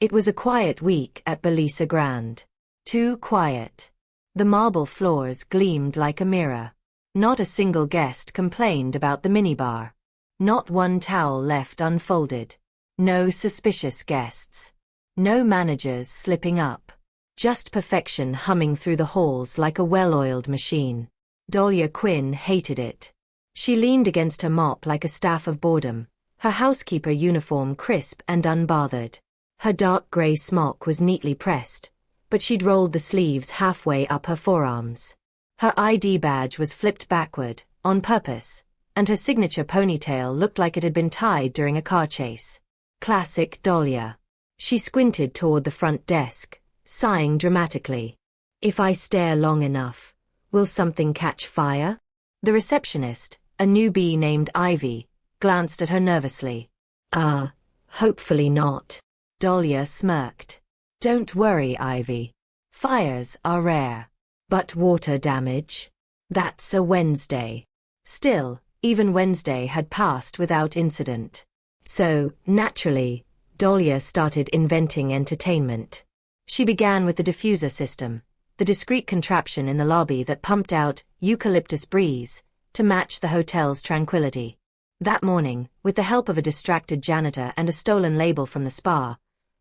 It was a quiet week at Bellesa Grand. Too quiet. The marble floors gleamed like a mirror. Not a single guest complained about the minibar. Not one towel left unfolded. No suspicious guests. No managers slipping up. Just perfection humming through the halls like a well-oiled machine. Dahlia Quinn hated it. She leaned against her mop like a staff of boredom, her housekeeper uniform crisp and unbothered. Her dark grey smock was neatly pressed, but she'd rolled the sleeves halfway up her forearms. Her ID badge was flipped backward, on purpose, and her signature ponytail looked like it had been tied during a car chase. Classic Dahlia. She squinted toward the front desk, sighing dramatically. If I stare long enough, will something catch fire? The receptionist, a newbie named Ivy, glanced at her nervously. Hopefully not. Dahlia smirked. Don't worry, Ivy. Fires are rare. But water damage? That's a Wednesday. Still, even Wednesday had passed without incident. So, naturally, Dahlia started inventing entertainment. She began with the diffuser system, the discreet contraption in the lobby that pumped out eucalyptus breeze to match the hotel's tranquility. That morning, with the help of a distracted janitor and a stolen label from the spa,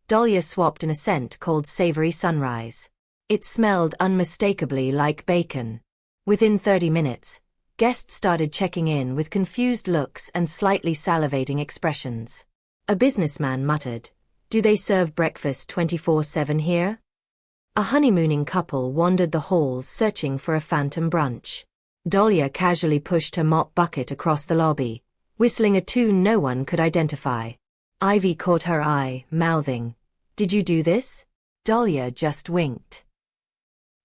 Dahlia swapped in a scent called Savory Sunrise. It smelled unmistakably like bacon. Within 30 minutes, guests started checking in with confused looks and slightly salivating expressions. A businessman muttered, "Do they serve breakfast 24/7 here?" A honeymooning couple wandered the halls searching for a phantom brunch. Dahlia casually pushed her mop bucket across the lobby, whistling a tune no one could identify. Ivy caught her eye, mouthing, "Did you do this?" Dahlia just winked.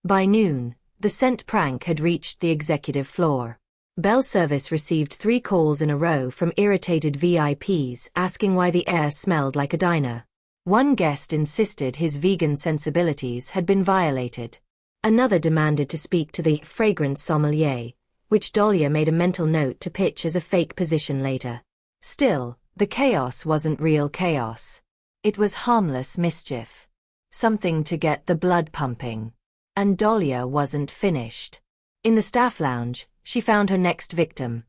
By noon, the scent prank had reached the executive floor. Bell Service received 3 calls in a row from irritated VIPs asking why the air smelled like a diner. One guest insisted his vegan sensibilities had been violated. Another demanded to speak to the fragrance sommelier, which Dahlia made a mental note to pitch as a fake position later. Still, the chaos wasn't real chaos. It was harmless mischief. Something to get the blood pumping. And Dahlia wasn't finished. In the staff lounge, she found her next victim.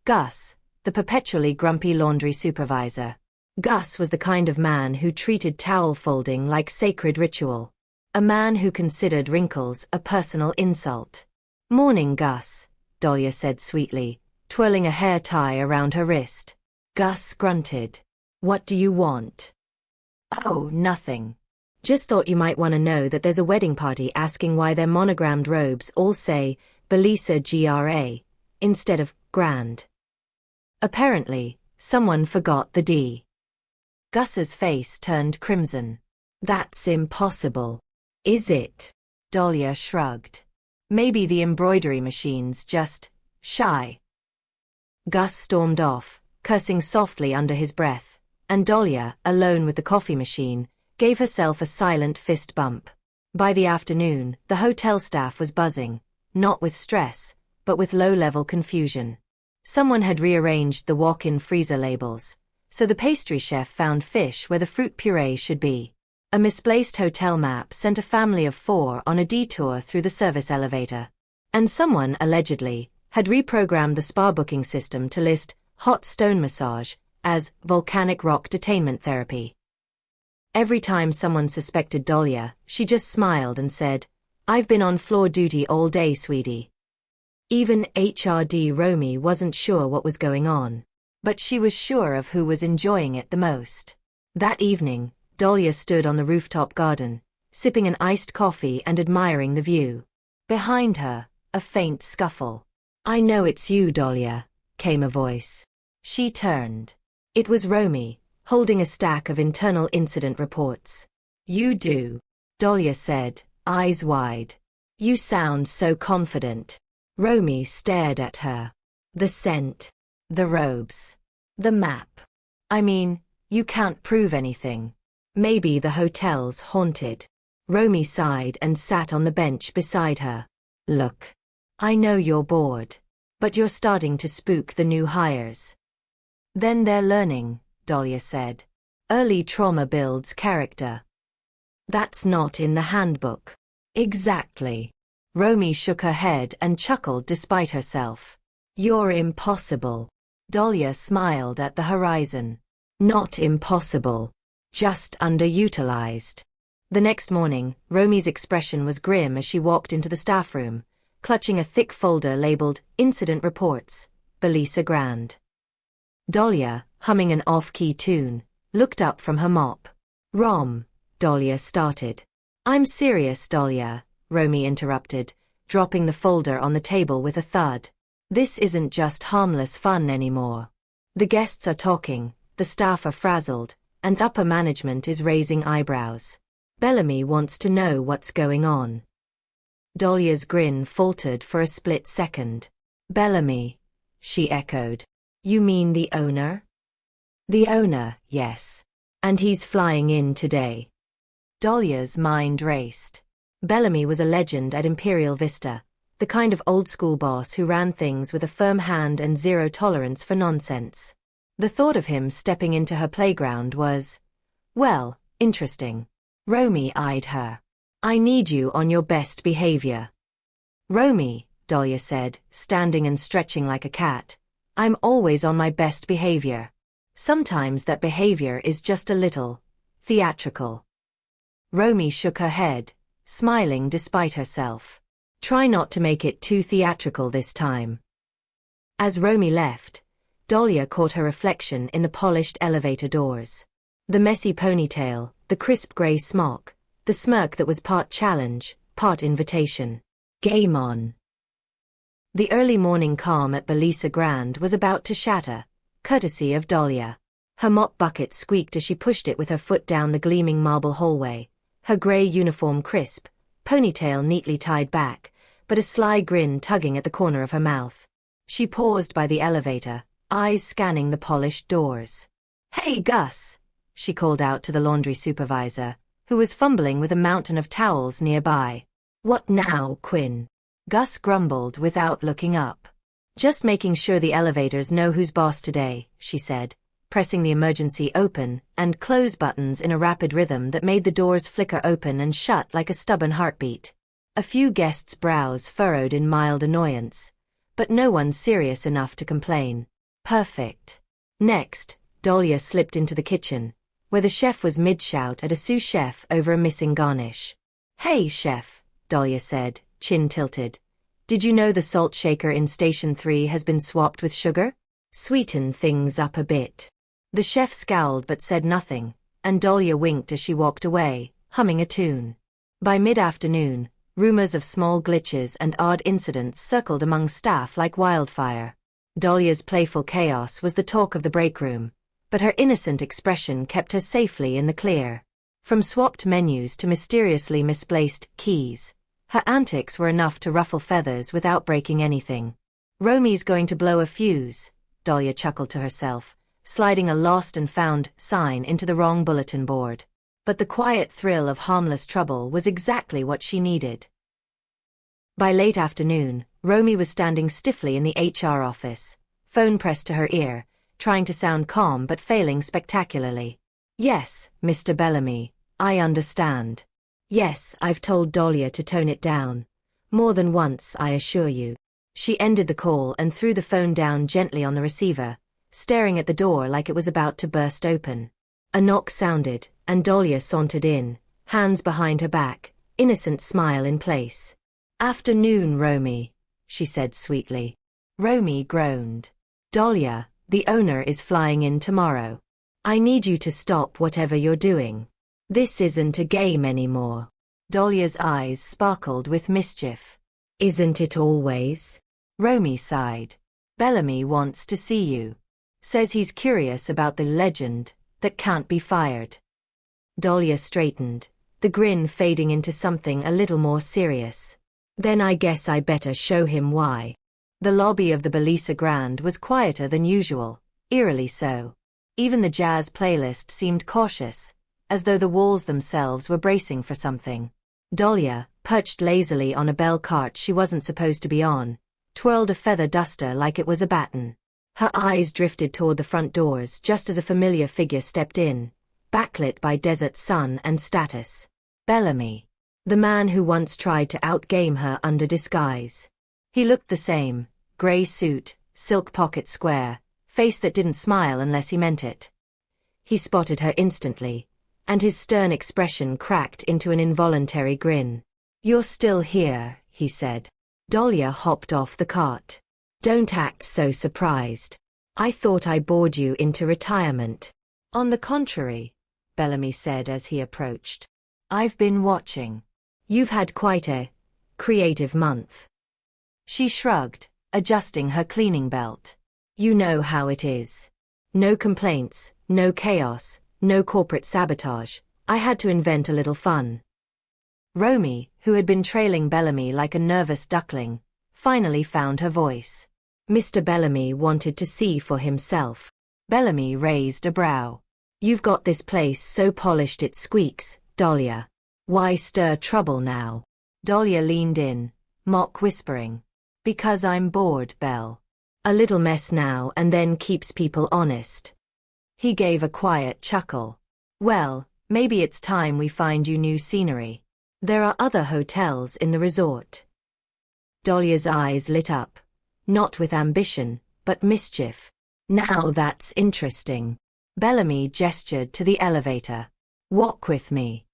Gus, the perpetually grumpy laundry supervisor. Gus was the kind of man who treated towel folding like sacred ritual. A man who considered wrinkles a personal insult. "Morning, Gus," Dahlia said sweetly, twirling a hair tie around her wrist. Gus grunted. "What do you want?" "Oh, nothing. Just thought you might want to know that there's a wedding party asking why their monogrammed robes all say Bellesa GRA instead of Grand." Apparently, someone forgot the D. Gus's face turned crimson. "That's impossible." "Is it?" Dahlia shrugged. "Maybe the embroidery machine's just shy." Gus stormed off, cursing softly under his breath, and Dahlia, alone with the coffee machine, gave herself a silent fist bump. By the afternoon, the hotel staff was buzzing, not with stress, but with low-level confusion. Someone had rearranged the walk-in freezer labels, so the pastry chef found fish where the fruit puree should be. A misplaced hotel map sent a family of 4 on a detour through the service elevator. And someone, allegedly, had reprogrammed the spa booking system to list hot stone massage as volcanic rock detainment therapy. Every time someone suspected Dahlia, she just smiled and said, "I've been on floor duty all day, sweetie." Even HRD Romy wasn't sure what was going on, but she was sure of who was enjoying it the most. That evening, Dahlia stood on the rooftop garden, sipping an iced coffee and admiring the view. Behind her, a faint scuffle. "I know it's you, Dahlia," came a voice. She turned. It was Romy, holding a stack of internal incident reports. "You do," Dahlia said, eyes wide. "You sound so confident." Romy stared at her. "The scent. The robes. The map. I mean, you can't prove anything. Maybe the hotel's haunted." Romy sighed and sat on the bench beside her. "Look. I know you're bored. But you're starting to spook the new hires." "Then they're learning," Dahlia said. "Early trauma builds character." That's not in the handbook. Exactly. Romy shook her head and chuckled despite herself. You're impossible. Dahlia smiled at the horizon. Not impossible. Just underutilized. The next morning, Romy's expression was grim as she walked into the staff room, clutching a thick folder labeled Incident Reports, Bellesa Grand. Dahlia, humming an off-key tune, looked up from her mop. Dahlia started. I'm serious, Dahlia, Romy interrupted, dropping the folder on the table with a thud. This isn't just harmless fun anymore. The guests are talking, the staff are frazzled, and upper management is raising eyebrows. Bellamy wants to know what's going on. Dahlia's grin faltered for a split second. Bellamy, she echoed. You mean the owner? The owner, yes. And he's flying in today. Dahlia's mind raced. Bellamy was a legend at Imperial Vista, the kind of old-school boss who ran things with a firm hand and zero tolerance for nonsense. The thought of him stepping into her playground was, well, interesting. Romy eyed her. I need you on your best behavior. Romy, Dahlia said, standing and stretching like a cat, I'm always on my best behavior. Sometimes that behavior is just a little theatrical. Romy shook her head, smiling despite herself. Try not to make it too theatrical this time. As Romy left, Dahlia caught her reflection in the polished elevator doors. The messy ponytail, the crisp grey smock, the smirk that was part challenge, part invitation. Game on. The early morning calm at Bellesa Grand was about to shatter, courtesy of Dahlia. Her mop bucket squeaked as she pushed it with her foot down the gleaming marble hallway, her grey uniform crisp, ponytail neatly tied back, but a sly grin tugging at the corner of her mouth. She paused by the elevator, eyes scanning the polished doors. Hey Gus, she called out to the laundry supervisor, who was fumbling with a mountain of towels nearby. What now, Quinn? Gus grumbled without looking up. Just making sure the elevators know who's boss today, she said, pressing the emergency open and close buttons in a rapid rhythm that made the doors flicker open and shut like a stubborn heartbeat. A few guests' brows furrowed in mild annoyance, but no one serious enough to complain. Perfect. Next, Dahlia slipped into the kitchen, where the chef was mid-shout at a sous chef over a missing garnish. Hey chef, Dahlia said, chin tilted. Did you know the salt shaker in Station 3 has been swapped with sugar? Sweeten things up a bit. The chef scowled but said nothing, and Dahlia winked as she walked away, humming a tune. By mid-afternoon, rumors of small glitches and odd incidents circled among staff like wildfire. Dahlia's playful chaos was the talk of the break room, but her innocent expression kept her safely in the clear. From swapped menus to mysteriously misplaced keys, her antics were enough to ruffle feathers without breaking anything. Romy's going to blow a fuse, Dahlia chuckled to herself, sliding a lost and found sign into the wrong bulletin board. But the quiet thrill of harmless trouble was exactly what she needed. By late afternoon, Romy was standing stiffly in the HR office, phone pressed to her ear, trying to sound calm but failing spectacularly. Yes, Mr. Bellamy, I understand. Yes, I've told Dahlia to tone it down. More than once, I assure you. She ended the call and threw the phone down gently on the receiver, staring at the door like it was about to burst open. A knock sounded, and Dahlia sauntered in, hands behind her back, innocent smile in place. Afternoon, Romy, she said sweetly. Romy groaned. Dahlia, the owner is flying in tomorrow. I need you to stop whatever you're doing. This isn't a game anymore. Dahlia's eyes sparkled with mischief. Isn't it always? Romy sighed. Bellamy wants to see you. Says he's curious about the legend that can't be fired. Dahlia straightened, the grin fading into something a little more serious. Then I guess I better show him why. The lobby of the Bellesa Grand was quieter than usual, eerily so. Even the jazz playlist seemed cautious, as though the walls themselves were bracing for something. Dahlia, perched lazily on a bell cart she wasn't supposed to be on, twirled a feather duster like it was a baton. Her eyes drifted toward the front doors just as a familiar figure stepped in, backlit by desert sun and status. Bellamy. The man who once tried to outgame her under disguise. He looked the same, grey suit, silk pocket square, face that didn't smile unless he meant it. He spotted her instantly, and his stern expression cracked into an involuntary grin. "You're still here," he said. Dahlia hopped off the cart. "Don't act so surprised. I thought I bored you into retirement." "On the contrary," Bellamy said as he approached. "I've been watching. You've had quite a creative month." She shrugged, adjusting her cleaning belt. "You know how it is. No complaints, no chaos, no corporate sabotage. I had to invent a little fun." Romy, who had been trailing Bellamy like a nervous duckling, finally found her voice. Mr. Bellamy wanted to see for himself. Bellamy raised a brow. "You've got this place so polished it squeaks, Dahlia. Why stir trouble now?" Dahlia leaned in, mock whispering. "Because I'm bored, Belle. A little mess now and then keeps people honest." He gave a quiet chuckle. "Well, maybe it's time we find you new scenery. There are other hotels in the resort." Dahlia's eyes lit up, not with ambition, but mischief. "Now that's interesting." Bellamy gestured to the elevator. "Walk with me."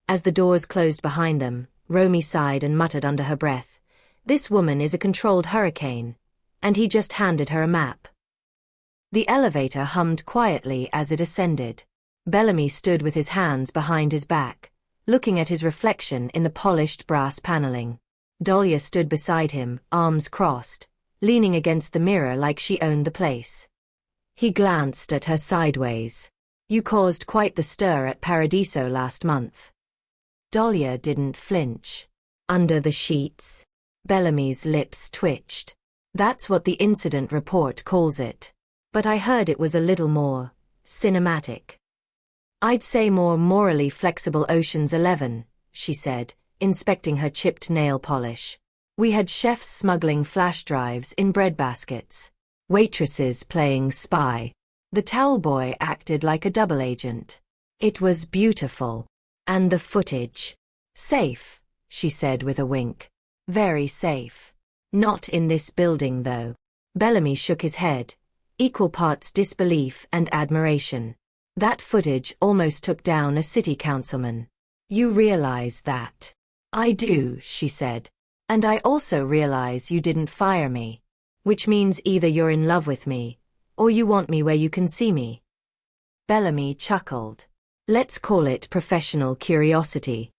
As the doors closed behind them, Romy sighed and muttered under her breath, "This woman is a controlled hurricane." And he just handed her a map. The elevator hummed quietly as it ascended. Bellamy stood with his hands behind his back, looking at his reflection in the polished brass paneling. Dahlia stood beside him, arms crossed, leaning against the mirror like she owned the place. He glanced at her sideways. "You caused quite the stir at Paradiso last month." Dahlia didn't flinch. "Under the sheets?" Bellamy's lips twitched. "That's what the incident report calls it. But I heard it was a little more cinematic." "I'd say more morally flexible. Ocean's 11, she said, inspecting her chipped nail polish. "We had chefs smuggling flash drives in bread baskets. Waitresses playing spy. The towel boy acted like a double agent. It was beautiful. And the footage. Safe," she said with a wink. "Very safe. Not in this building though." Bellamy shook his head, equal parts disbelief and admiration. "That footage almost took down a city councilman. You realize that?" "I do," she said. "And I also realize you didn't fire me. Which means either you're in love with me, or you want me where you can see me." Bellamy chuckled. "Let's call it professional curiosity."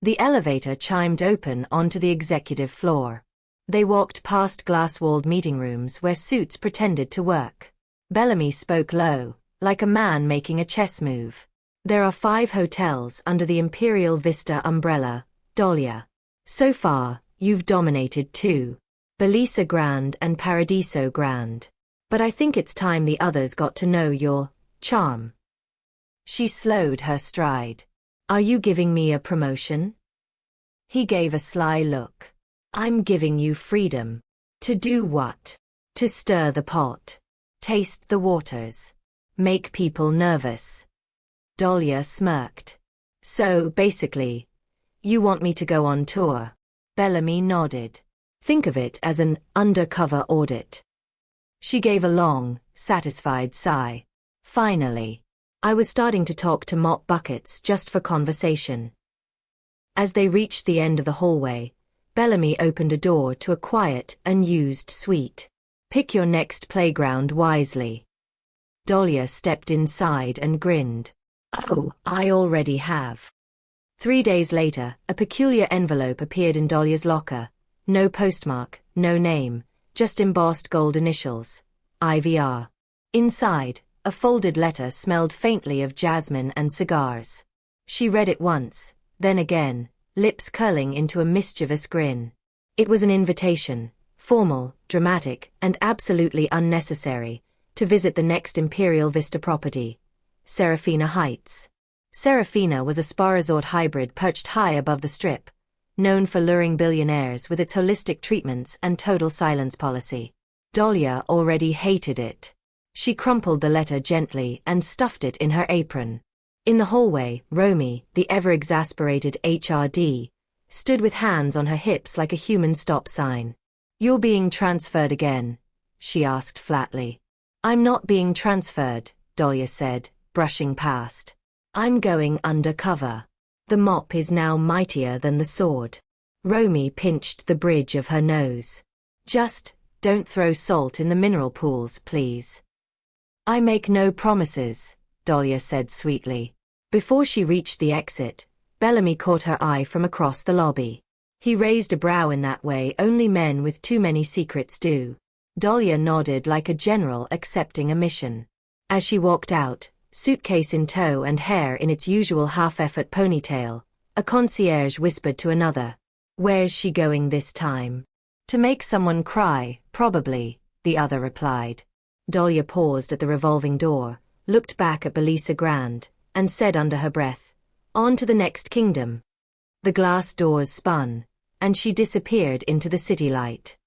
The elevator chimed open onto the executive floor. They walked past glass-walled meeting rooms where suits pretended to work. Bellamy spoke low, like a man making a chess move. "There are 5 hotels under the Imperial Vista umbrella, Dahlia. So far, you've dominated 2. Bellesa Grand and Paradiso Grand. But I think it's time the others got to know your charm." She slowed her stride. "Are you giving me a promotion?" He gave a sly look. "I'm giving you freedom." "To do what?" "To stir the pot. Taste the waters. Make people nervous." Dahlia smirked. "So, basically, you want me to go on tour?" Bellamy nodded. "Think of it as an undercover audit." She gave a long, satisfied sigh. "Finally. I was starting to talk to mop buckets just for conversation." As they reached the end of the hallway, Bellamy opened a door to a quiet, unused suite. "Pick your next playground wisely." Dahlia stepped inside and grinned. "Oh, I already have." 3 days later, a peculiar envelope appeared in Dahlia's locker. No postmark, no name, just embossed gold initials. IVR. Inside, a folded letter smelled faintly of jasmine and cigars. She read it once, then again, lips curling into a mischievous grin. It was an invitation, formal, dramatic, and absolutely unnecessary, to visit the next Imperial Vista property, Serafina Heights. Serafina was a spa resort hybrid perched high above the Strip, known for luring billionaires with its holistic treatments and total silence policy. Dahlia already hated it. She crumpled the letter gently and stuffed it in her apron. In the hallway, Romy, the ever-exasperated HRD, stood with hands on her hips like a human stop sign. "You're being transferred again?" she asked flatly. "I'm not being transferred," Dahlia said, brushing past. "I'm going undercover. The mop is now mightier than the sword." Romy pinched the bridge of her nose. "Just don't throw salt in the mineral pools, please." "I make no promises," Dahlia said sweetly. Before she reached the exit, Bellamy caught her eye from across the lobby. He raised a brow in that way only men with too many secrets do. Dahlia nodded like a general accepting a mission. As she walked out, suitcase in tow and hair in its usual half-effort ponytail, a concierge whispered to another, "Where's she going this time?" "To make someone cry, probably," the other replied. Dahlia paused at the revolving door, looked back at Bellesa Grand, and said under her breath, "On to the next kingdom." The glass doors spun, and she disappeared into the city light.